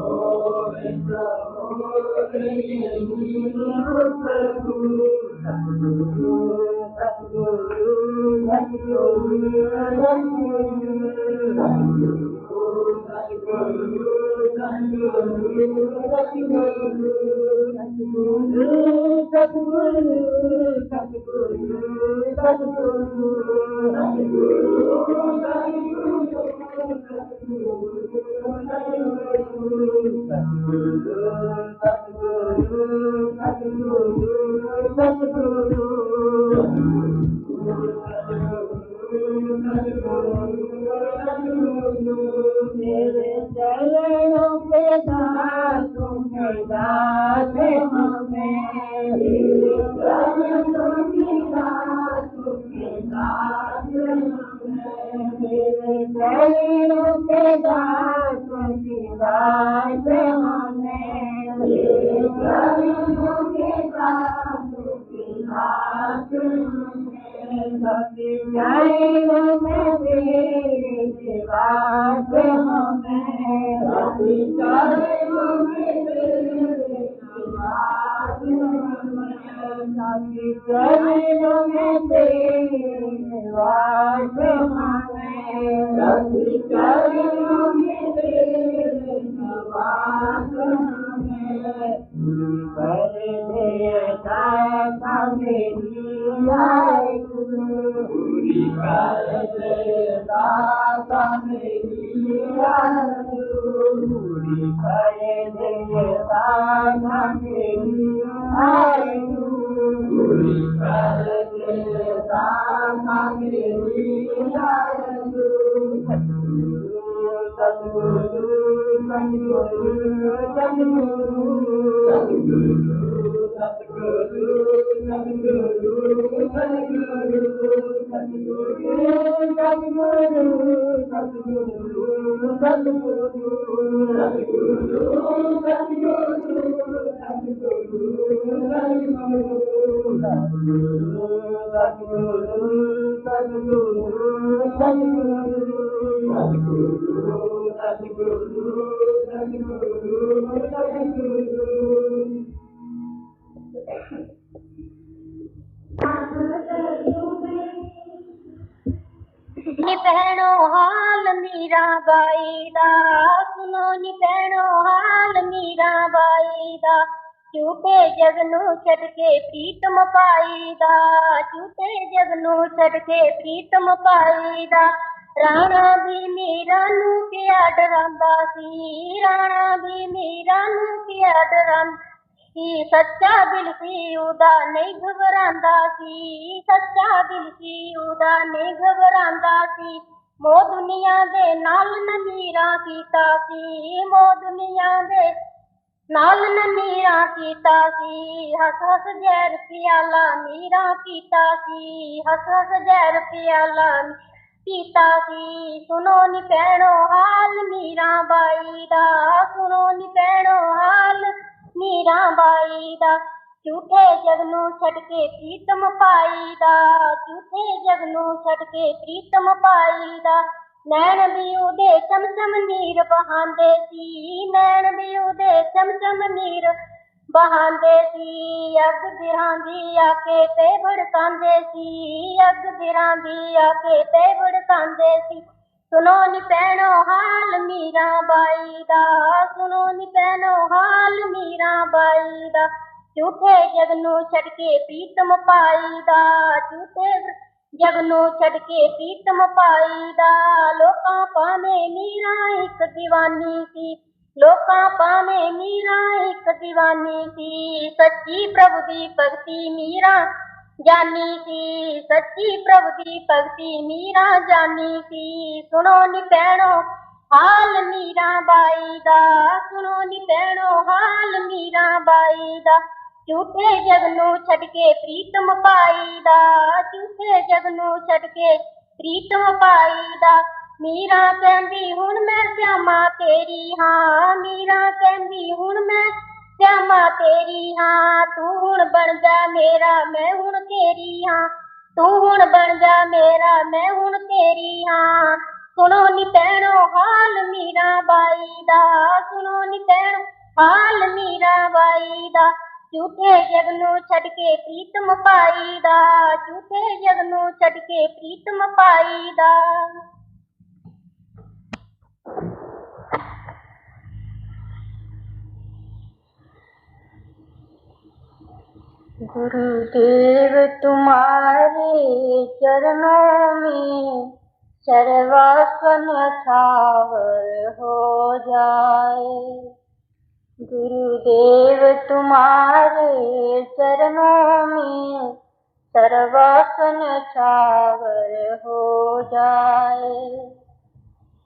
मेरे चरणों के दासों में दास हमें, मेरे चरणों के दासों में दास हमें, मेरे चरणों के दासों में दास हमें, मेरे चरणों के दासों में दास हमें। सभी चरणों में तेरे निवास हमें, सभी चरणों में तेरे निवास हमें, सभी चरणों में तेरे निवास हमें, सभी चरणों में तेरे निवास हमें। कर दे दाता मेरी आए, पूरी कर दे दाता मेरी आए, पूरी कर दे दाता मेरी आए, पूरी कर दे दाता मेरी आए। सतगुरु सतगुरु सतगुरु सतगुरु नी भैणो हाल मीरा बाई दा, सुनो नी भैणो हाल मीरा बाई दा, झूठे जग नू छड़ के प्रीतम पाई दा, झूठे जग नू छड़ के प्रीतम पाई दा। राणा भी मीरा नू पिया डरांदा सी, राणा भी मीरा नू पिया डरांदा सी, सच्चा दिल सी उदा नहीं घबरांदा सी, सच्चा दिल सी उदा नहीं घबरांदा सी। मो दुनिया दे नाल न मीरा कीता सी, मो दुनिया दे नाल न मीरा कीता सी, हस हस जहर पियाला मीरा पीता सी, हस हस जहर पियाला पीता सी। सुनो नी भैणो हाल मीरा बाई दा, सुनो नी भैणो हाल मीरा बाई दा, झूठे जग नू छड़ के प्रीतम पाई दा, झूठे जग नू छड़ के प्रीतम पाई दा। नैन भी उदे चम चम नीर बहांदे सी, नैन भी उदे चम चम नीर बहांदे सी, अग दिरां दी आके ते भड़कांदे सी, अग दिरां दी आके ते भड़कांदे सी। सुनो नी भैणो हाल मीरा बाई दा, सुनो नी भैणो हाल मीरा बाई दा, झूठे जग नू छड़ के प्रीतम पाई दा, झूठे जग नू छड़ के प्रीतम पाई दा। लोकां भावें मीरा इक दीवानी सी, लोकां भावें मीरा इक दीवानी सी, सच्ची प्रभु दी भगती मीरा जानी सी, सच्ची प्रभु दी भगती मीरा जानी सी। सुनो नी भैणो हाल मीरा बाई दा, सुनो नी भैणो हाल मीरा बाई दा, झूठे जग नू छड़ के प्रीतम पाई दा, झूठे जग नू छड़ के प्रीतम पाई दा। मीरा कहंदी हुण मैं श्यामा तेरी हां, मीरा कहंदी हुण मैं श्यामा तेरी हां, तू हुण बन जा मेरा मैं हुण तेरी हां, तू हुण बन जा मेरा मैं हुण तेरी हां। सुनो नी भैणो हाल मीरा बाई दा, सुनो नी भैणो हाल झूठे जगनू छड़ के प्रीतम पाईदा, झूठे जगनू छड़ के प्रीतम पाईदा। गुरुदेव तुम्हारे चरणों में सर्वस्व न्यौछावर हो जाए। गुरुदेव तुम्हारे चरणों में सर्वस्व न्यौछावर हो जाए।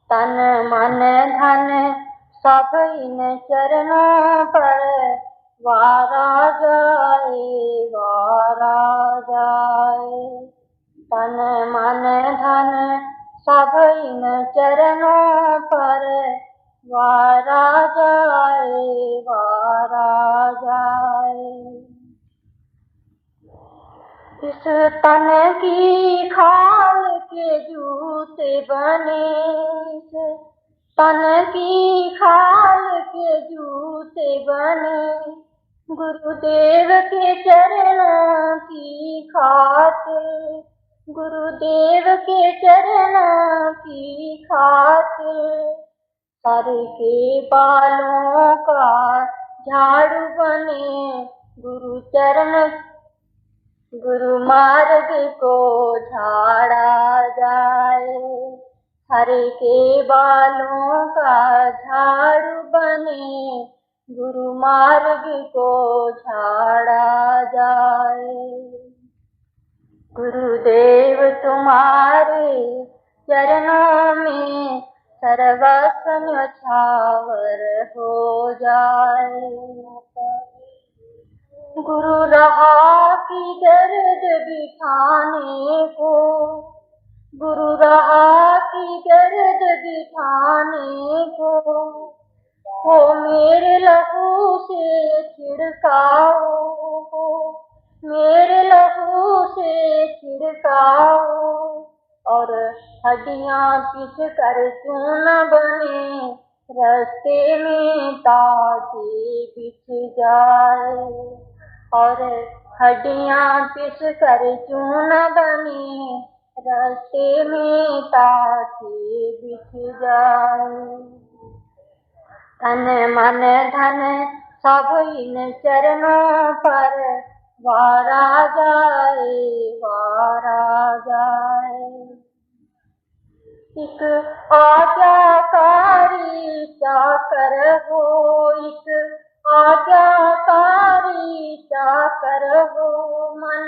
तन मन धन सब इन चरणों पर वारा जाए, वारा जाए। तन मन धन सब इन चरणों पर वारा जाए, वारा जाए। इस तन की खाल के जूते बने, इस तन की खाल के जूते बने, गुरुदेव के चरणों की खातिर, गुरुदेव के चरणों की खातिर। सर के बालों का झाड़ू बने गुरु चरण, गुरु मार्ग को झाड़ा जाए। हर के बालों का झाड़ू बने गुरु मार्ग को झाड़ा जाए। गुरुदेव तुम्हारे चरणों में सर्वस्व न्यौछावर हो जाए। गुरु रहा की गर्द बिठाने को, गुरु रहा की गर्द बिठाने को, हो मेरे लहू से छिड़काओ, मेरे लहू से छिड़काओ। और हड्डियां पिस कर क्यों न बने, रास्ते में ताकि बिछ जाए। और हड्डियां पिस कर क्यों न बने, रास्ते में ताकि बिछ जाए। तन मन धन सब इन चरणों पर वारा जाए, वारा जाए। एक आज्ञाकारी चाकर हो, एक आज्ञाकारी चाकर हो। मन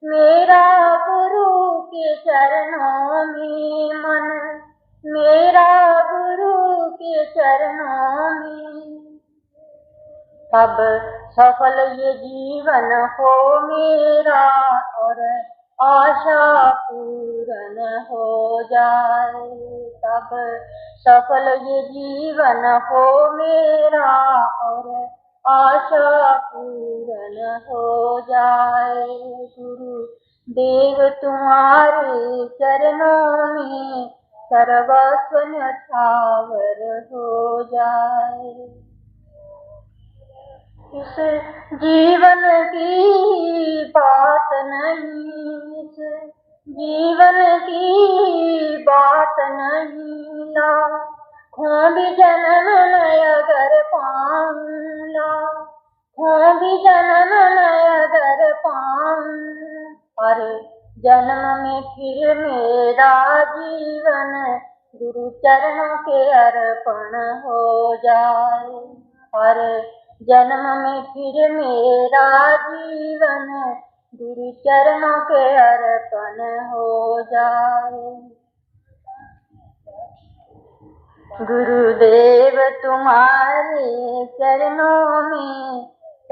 मेरा गुरु के चरणों में, मन मेरा गुरु के चरणों में। तब सफल ये जीवन हो मेरा, और आशा पूर्ण हो जाए। तब सफल ये जीवन हो मेरा, और आशा पूर्ण हो जाए। गुरु देव तुम्हारे चरणों में सर्वस्व न्यौछावर हो जाए। इस जीवन की बात नहीं, इस जीवन की बात नहीं, लाखों भी जन्म मैं अगर पाऊं, लाखों भी जन्म मैं अगर पाऊं, हर जन्म में फिर मेरा जीवन गुरु चरणों के अर्पण हो जाए। हर जन्म में फिर मेरा जीवन गुरु चरणों के अर्पण हो जाए। गुरुदेव तुम्हारे चरणों में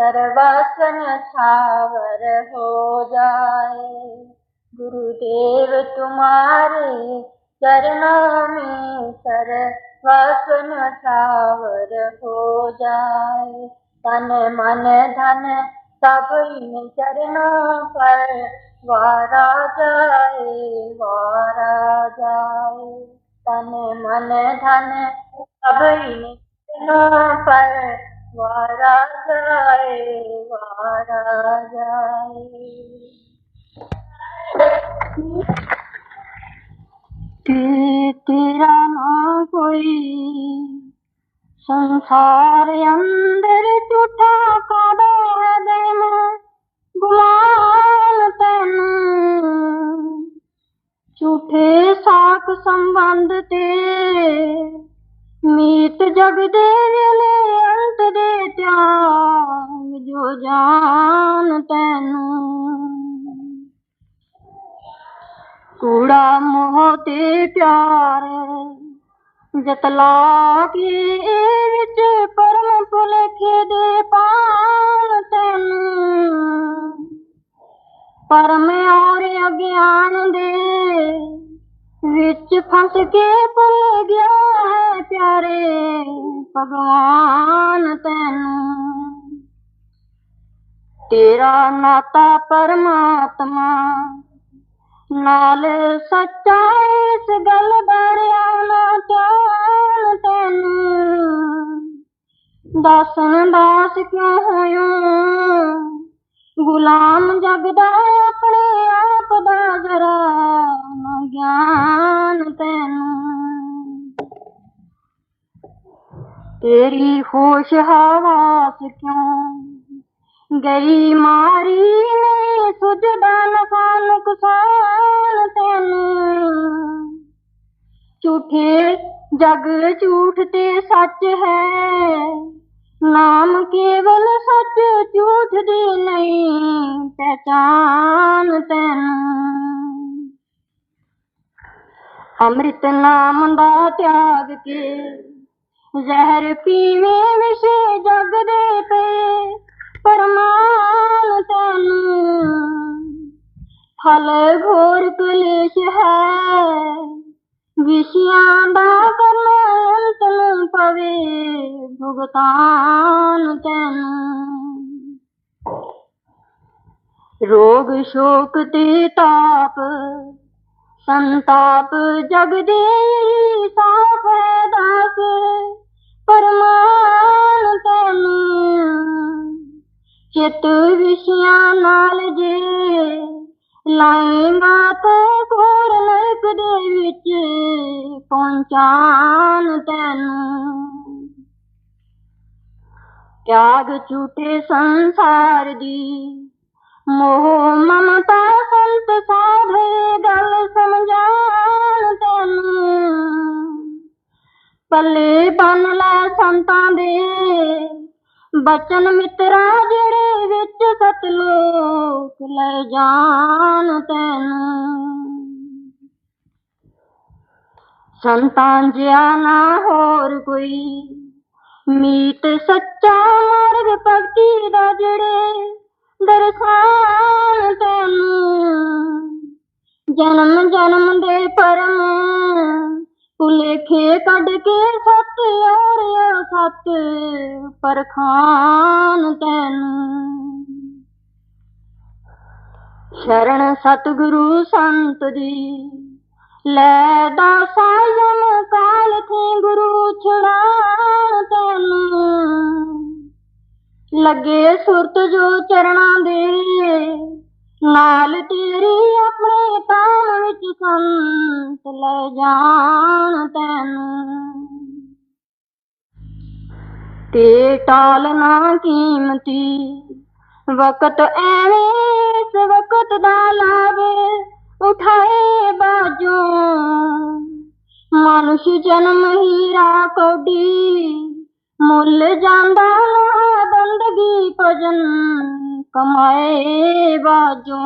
सर्वस्व न्यौछावर हो जाए। गुरुदेव तुम्हारे चरणों में सर्वस्व न्यौछावर हो जाए। तन मन धन सब इन चरणों पर वारा जाए, वारा जाए। तन मन धन सब इन चरणों पर वारा जाए वारा जाए। तेरा ना कोई संसार अंदर झूठा कादा है दे मैं गुलाम तैनू झूठे साख संबंध ते मीत जग दे वेले अंत दे त्याग जो जान तैनू कूड़ा मोह ते प्यार जतला के विच परम भुलेखे दे पान तैनू परम और अज्ञान दे विच फंस के भुल गया है प्यारे भगवान तैनू तेरा नाता परमात्मा नाल सच्चा इस गल बारे आना चाहन तैनू दासन दास क्यों होयो गुलाम जगदा अपने आप दा जरा ना ज्ञान तैनू तेरी होश हवास क्यों गई मारी नहीं सुझदा नफा नुकसान तैनू झूठे जग झूठ ते सच है नाम केवल सच झूठ दी नहीं पहचान तैनू अमृत नाम दा त्याग के जहर पीवे विषे जग दे पे परमान तैनू फल घोर कलेश है विषयां दा करना अंत न पवे भुगतान तैनू रोग शोक ते ताप संताप जग दे साफ है दास परमान तैनू चित विषयां नाल जे लाएगा तो घोर नरक दे विच पहुंचान तैनू त्याग झूठे संसार दी मोह ममता संत साधे गल समझान तैनू पल्ले बन लै संतां दे बचन मित्रा जेड़े विच सतलोक ले जान तैनू संतां जिया ना होर कोई मीत सच्चा मार्ग भगती दा जेड़े दरसान तैनू जन्म जन्म दे परम भुलेखे कढ के सत और असत परखान तैनू शरण सतगुरु संत दी लै दासा जम काल थे गुरु छुड़ान तैनू लगे सुरत जो चरणा दे नाल तेरी अपने ताम विच संत ले जान तैनू ते टाल ना कीमती वक्त एवें इस वक्त दा लाभ उठाए बाजो मनुष्य जन्म हीरा कौडी मुल जांदा बंदगी भजन कमाए बाजो